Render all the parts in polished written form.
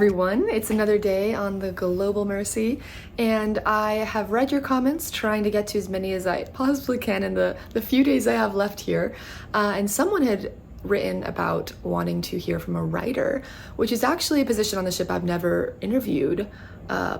everyone. It's another day on the Global Mercy, and I have read your comments, trying to get to as many as I possibly can in the few days I have left here. And someone had written about wanting to hear from a writer, which is actually a position on the ship I've never interviewed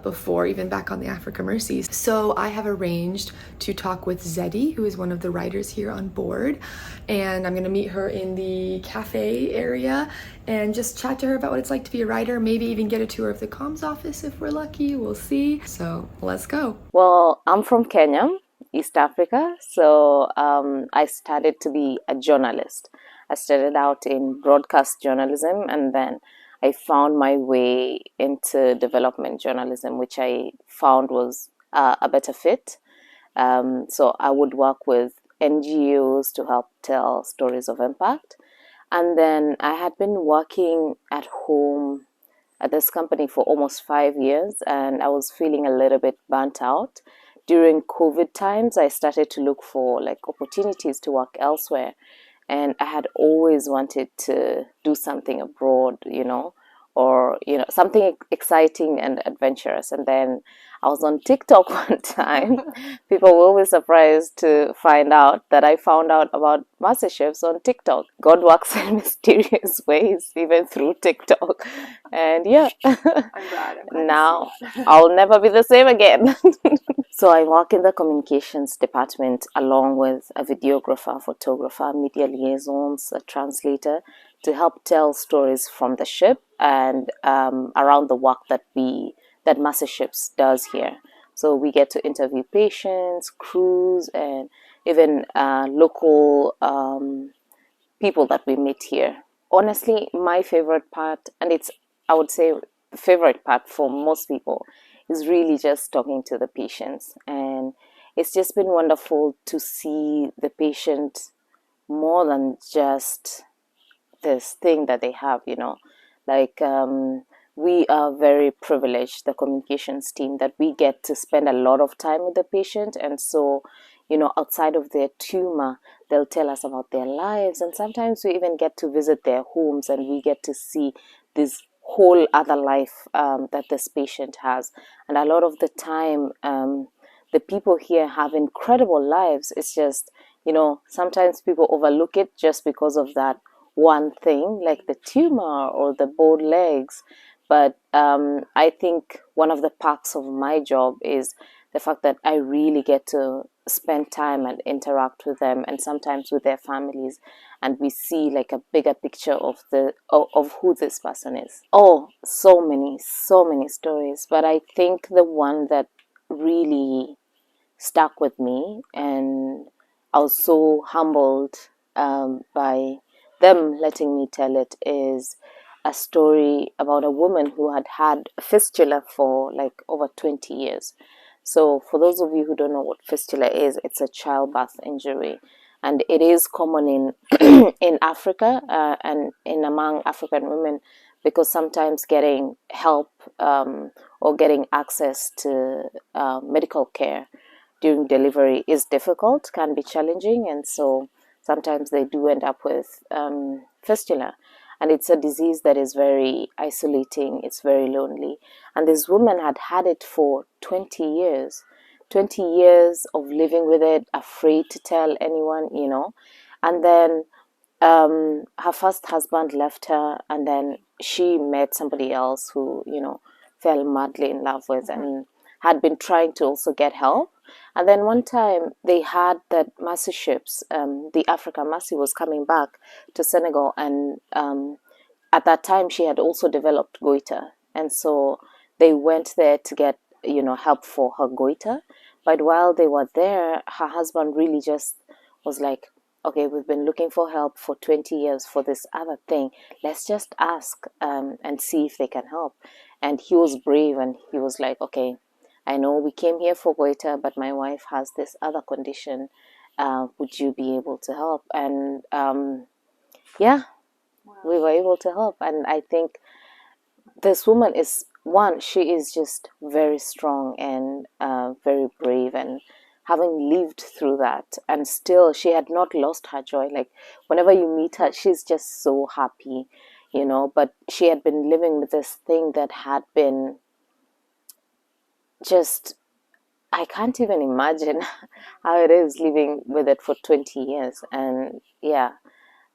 before, even back on the Africa Mercy. So I have arranged to talk with Zeddy, who is one of the writers here on board, and I'm gonna meet her in the cafe area and just chat to her about what it's like to be a writer, maybe even get a tour of the comms office if we're lucky, we'll see. So let's go. Well, I'm from Kenya, East Africa, so I started to be a journalist. I started out in broadcast journalism, and then I found my way into development journalism, which I found was a better fit. So I would work with NGOs to help tell stories of impact. And then I had been working at home at this company for almost 5 years, and I was feeling a little bit burnt out. During COVID times, I started to look for opportunities to work elsewhere, and I had always wanted to do something abroad, or something exciting and adventurous. And then I was on TikTok one time. People were always surprised to find out that I found out about MasterChefs on TikTok. God works in mysterious ways, even through TikTok. And yeah, I'm glad now I'll never be the same again. So I work in the communications department along with a videographer, photographer, media liaisons, a translator, to help tell stories from the ship and around the work that MasterShips does here. So we get to interview patients, crews, and even local people that we meet here. Honestly, my favorite part, and I would say the favorite part for most people, is really just talking to the patients. And it's just been wonderful to see the patient more than just this thing that they have, we are very privileged, the communications team, that we get to spend a lot of time with the patient. And so, outside of their tumor, they'll tell us about their lives, and sometimes we even get to visit their homes, and we get to see this whole other life that this patient has. And a lot of the time, the people here have incredible lives. It's just, sometimes people overlook it just because of that one thing, like the tumor or the bowed legs. But I think one of the perks of my job is the fact that I really get to spend time and interact with them, and sometimes with their families, and we see like a bigger picture of who this person is. Oh, so many stories, but I think the one that really stuck with me, and I was so humbled by them letting me tell it, is a story about a woman who had had a fistula for like over 20 years. So for those of you who don't know what fistula is, it's a childbirth injury, and it is common in in Africa and in among African women, because sometimes getting help or getting access to medical care during delivery is difficult, can be challenging, and so sometimes they do end up with fistula. And it's a disease that is very isolating, it's very lonely. And this woman had had it for 20 years. 20 years of living with it, afraid to tell anyone, And then her first husband left her, and then she met somebody else who, fell madly in love with, and had been trying to also get help. And then one time they had that Mercy ships, the Africa Mercy was coming back to Senegal, and at that time she had also developed goiter, and so they went there to get help for her goiter. But while they were there, her husband really just was like, okay, we've been looking for help for 20 years for this other thing. Let's just ask and see if they can help. And he was brave, and he was like, okay, I know we came here for goiter, but my wife has this other condition. Would you be able to help? And yeah, we were able to help. And I think this woman is one, she is just very strong and very brave, and having lived through that, and still she had not lost her joy. Like whenever you meet her, she's just so happy. you know, but she had been living with this thing that had been just, I can't even imagine how it is living with it for 20 years. And yeah,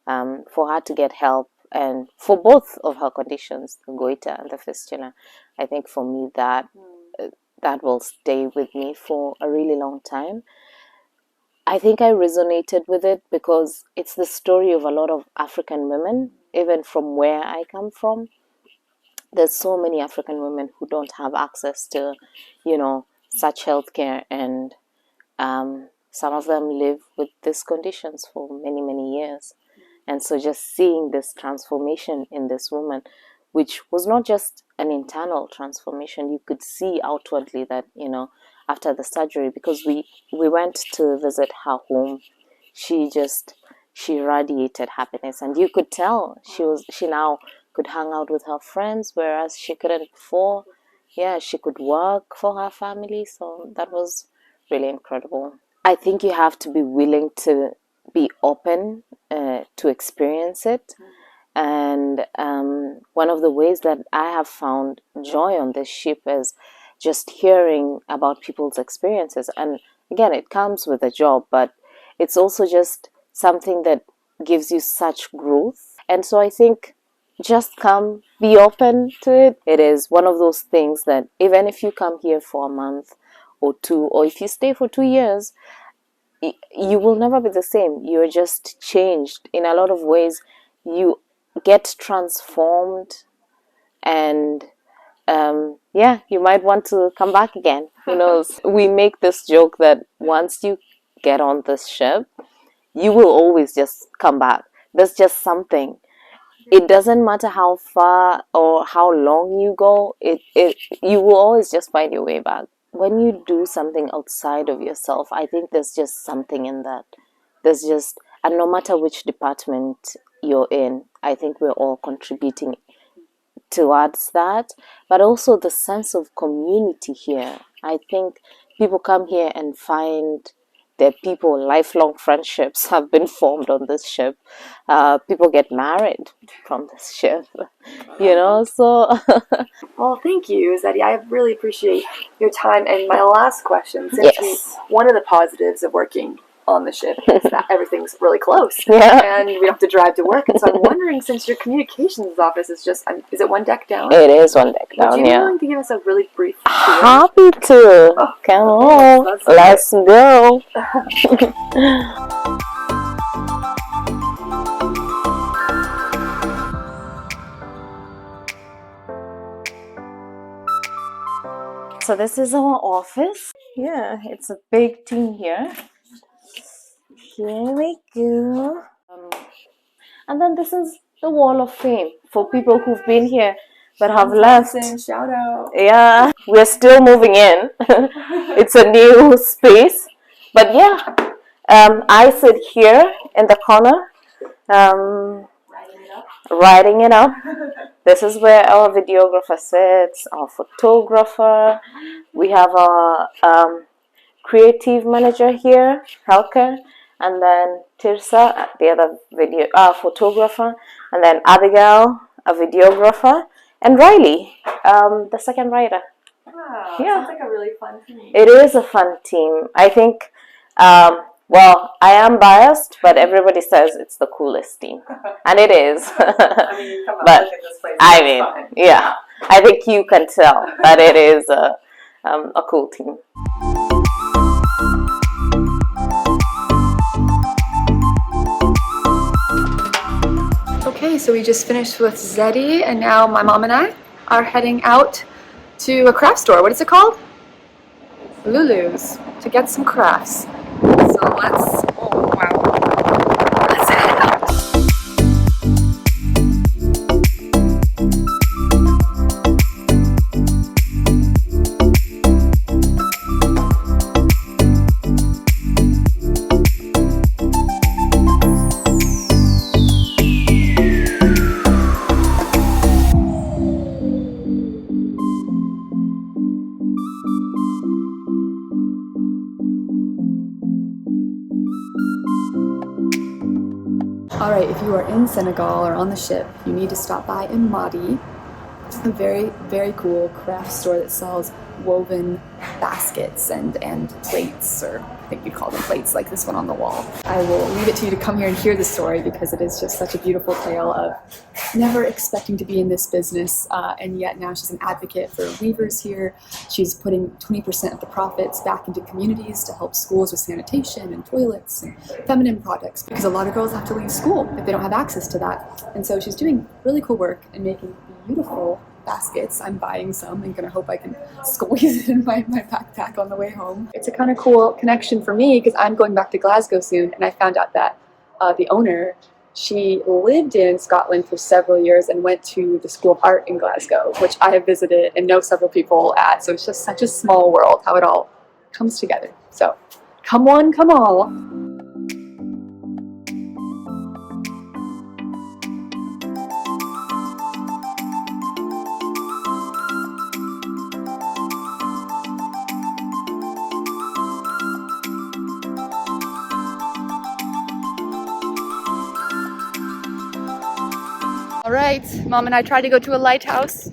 for her to get help and for both of her conditions, the goiter and the fistula, I think for me that will stay with me for a really long time. I think I resonated with it because it's the story of a lot of African women, even from where I come from. There's so many African women who don't have access to, you know, such healthcare, and some of them live with these conditions for many, many years. And so just seeing this transformation in this woman, which was not just an internal transformation, you could see outwardly that, you know, after the surgery, because we went to visit her home, she radiated happiness, and you could tell she now could hang out with her friends, whereas she couldn't before. Yeah, she could work for her family, so that was really incredible. I think you have to be willing to be open to experience it. And one of the ways that I have found joy on this ship is just hearing about people's experiences. And again, it comes with a job, but it's also just something that gives you such growth. And so I think just come, be open to it. It is one of those things that even if you come here for a month or two, or if you stay for 2 years, you will never be the same. You're just changed in a lot of ways. You get transformed, and yeah, you might want to come back again. Who knows? We make this joke that once you get on this ship, you will always just come back. There's just something. It doesn't matter how far or how long you go, you will always just find your way back. When you do something outside of yourself, I think there's just something in that. There's just, and no matter which department you're in, I think we're all contributing towards that. But also the sense of community here. I think people come here and find their people. Lifelong friendships have been formed on this ship. People get married from this ship, you know, so. Well, thank you, Zeddy. I really appreciate your time. And my last question, since Yes. one of the positives of working on the ship is that everything's really close, Yeah. and we don't have to drive to work. And so I'm wondering, since your communications office is just, is it one deck down? It is one deck down, Would you be yeah. willing to give us a really brief tour? Happy to. Oh, come oh, on, let's go. So this is our office. Yeah, it's a big team here. Here we go. And then this is the wall of fame for people who've been here but have left. Shout out. Yeah, we're still moving in. It's a new space. But yeah, I sit here in the corner, writing it up. This is where our videographer sits, our photographer. We have our creative manager here, Helke, and then Tirsa, the other photographer, and then Abigail, a videographer, and Riley, the second writer. Wow, Yeah. sounds like a really fun team. It is a fun team. I think, well, I am biased, but everybody says it's the coolest team. And it is. I mean, come on, But, look at this place. I It's mean, fun. yeah, I think you can tell that it is a cool team. Okay, so we just finished with Zeddy, and now my mom and I are heading out to a craft store. What is it called? Lulu's, to get some crafts. So let's, oh wow, let's head out. All right, if you are in Senegal or on the ship, you need to stop by Imadi, a very, very cool craft store that sells woven baskets and plates, or I think you'd call them plates, like this one on the wall. I will leave it to you to come here and hear the story because it is just such a beautiful tale of never expecting to be in this business, and yet now she's an advocate for weavers here. She's putting 20% of the profits back into communities to help schools with sanitation and toilets and feminine products, because a lot of girls have to leave school if they don't have access to that. And so she's doing really cool work and making beautiful baskets. I'm buying some and gonna hope I can squeeze it in my backpack on the way home. It's a kind of cool connection for me because I'm going back to Glasgow soon, and I found out that the owner, she lived in Scotland for several years and went to the School of Art in Glasgow, which I have visited and know several people at. So it's just such a small world how it all comes together. So come one, come all. All right, Mom and I tried to go to a lighthouse.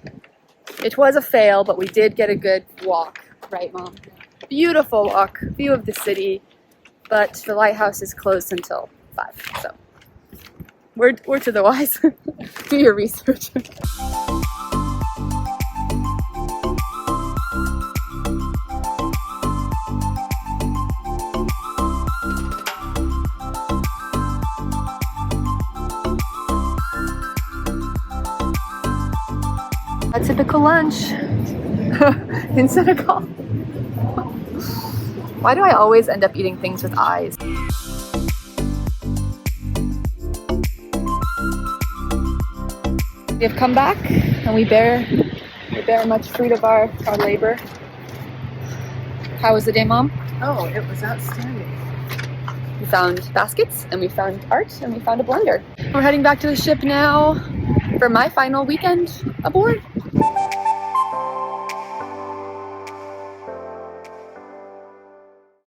It was a fail, but we did get a good walk, right, Mom? Beautiful walk, view of the city, but the lighthouse is closed until 5, so we're to the wise. Do your research. A typical lunch in Senegal. Why do I always end up eating things with eyes? We have come back and we bear much fruit of our labor. How was the day, Mom? Oh, it was outstanding. We found baskets and we found art and we found a blender. We're heading back to the ship now for my final weekend aboard.